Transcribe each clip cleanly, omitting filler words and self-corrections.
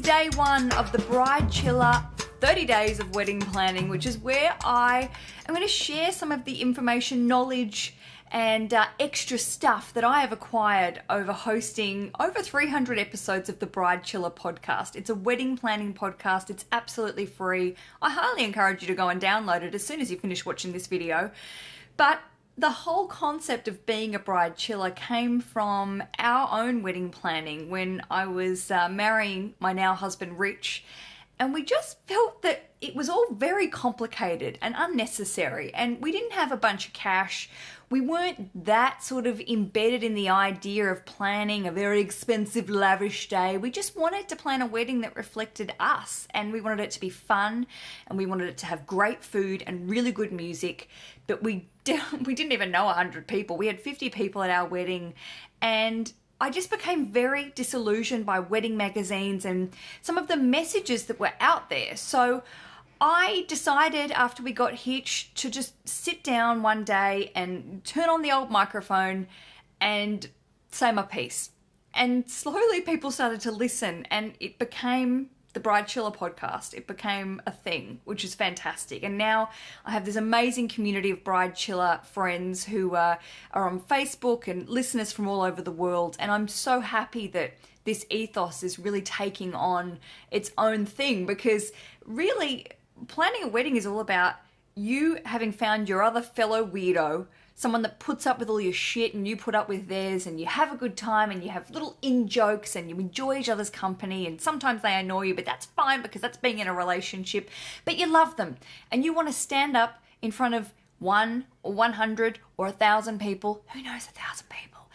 day one of the Bridechilla 30 days of wedding planning, which is where I am going to share some of the information, knowledge, and extra stuff that I have acquired over hosting over 300 episodes of the Bridechilla podcast. It's a wedding planning podcast. It's absolutely free. I highly encourage you to go and download it as soon as you finish watching this video. But the whole concept of being a Bridechilla came from our own wedding planning when I was marrying my now husband, Rich. And we just felt that it was all very complicated and unnecessary. And we didn't have a bunch of cash. We weren't that sort of embedded in the idea of planning a very expensive, lavish day. We just wanted to plan a wedding that reflected us. And we wanted it to be fun. And we wanted it to have great food and really good music. But we didn't even know 100 people. We had 50 people at our wedding. And I just became very disillusioned by wedding magazines and some of the messages that were out there. So I decided after we got hitched to just sit down one day and turn on the old microphone and say my piece. And slowly people started to listen, and it became the Bridechilla podcast. It became a thing, which is fantastic. And now I have this amazing community of Bridechilla friends who are on Facebook and listeners from all over the world. And I'm so happy that this ethos is really taking on its own thing, because really planning a wedding is all about you having found your other fellow weirdo, someone that puts up with all your shit and you put up with theirs, and you have a good time and you have little in-jokes and you enjoy each other's company, and sometimes they annoy you, but that's fine because that's being in a relationship. But you love them and you want to stand up in front of 1 or 100 or 1,000 people, who knows, 1,000 people,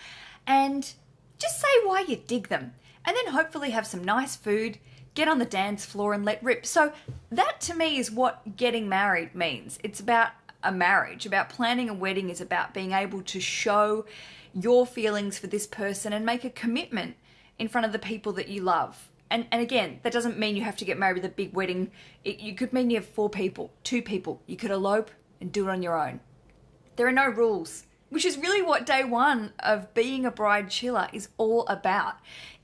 and just say why you dig them, and then hopefully have some nice food, get on the dance floor and let rip. So that to me is what getting married means. It's about a marriage. About planning a wedding is about being able to show your feelings for this person and make a commitment in front of the people that you love. And again, that doesn't mean you have to get married with a big wedding. You could mean you have 4 people, 2 people. You could elope and do it on your own. There are no rules, which is really what day one of being a Bridechilla is all about.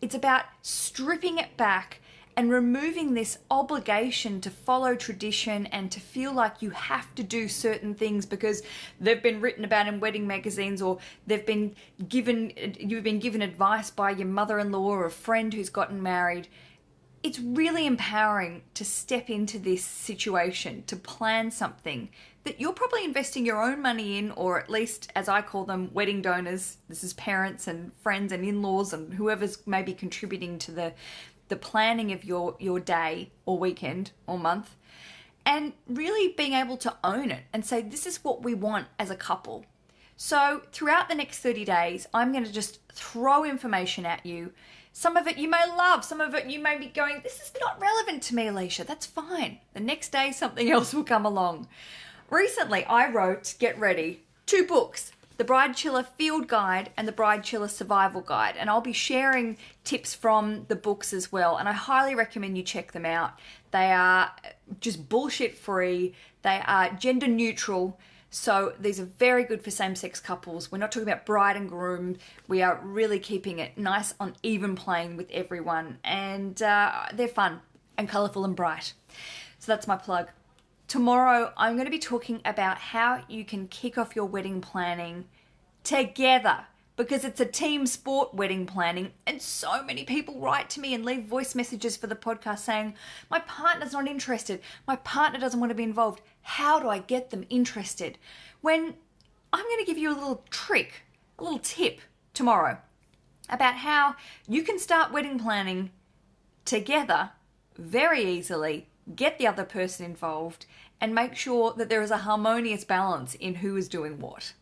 It's about stripping it back and removing this obligation to follow tradition and to feel like you have to do certain things because they've been written about in wedding magazines, or you've been given advice by your mother-in-law or a friend who's gotten married. It's really empowering to step into this situation, to plan something that you're probably investing your own money in, or at least, as I call them, wedding donors. This is parents and friends and in-laws and whoever's maybe contributing to the planning of your day or weekend or month, and really being able to own it and say, this is what we want as a couple. So throughout the next 30 days, I'm going to just throw information at you. Some of it you may love, some of it you may be going, this is not relevant to me, Alicia. That's fine. The next day, something else will come along. Recently, I wrote, get ready, 2 books. The Bridechilla Field Guide and the Bridechilla Survival Guide. And I'll be sharing tips from the books as well. And I highly recommend you check them out. They are just bullshit free. They are gender neutral. So these are very good for same-sex couples. We're not talking about bride and groom. We are really keeping it nice on even plane with everyone. And they're fun and colourful and bright. So that's my plug. Tomorrow, I'm going to be talking about how you can kick off your wedding planning together, because it's a team sport, wedding planning. And so many people write to me and leave voice messages for the podcast saying, my partner's not interested. My partner doesn't want to be involved. How do I get them interested? When I'm going to give you a little trick, a little tip tomorrow about how you can start wedding planning together very easily, get the other person involved, and make sure that there is a harmonious balance in who is doing what.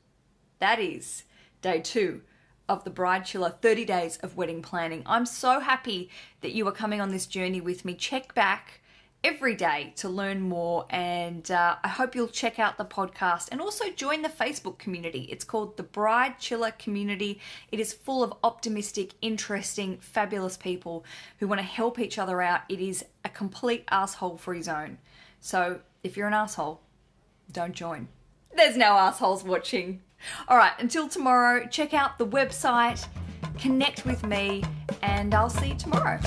That is day 2 of the Bridechilla 30 days of wedding planning. I'm so happy that you are coming on this journey with me. Check back every day to learn more, and I hope you'll check out the podcast and also join the Facebook community. It's called the Bridechilla Community. It is full of optimistic, interesting, fabulous people who want to help each other out. It is a complete asshole-free zone. So if you're an asshole, don't join. There's no assholes watching. All right, until tomorrow, check out the website, connect with me, and I'll see you tomorrow.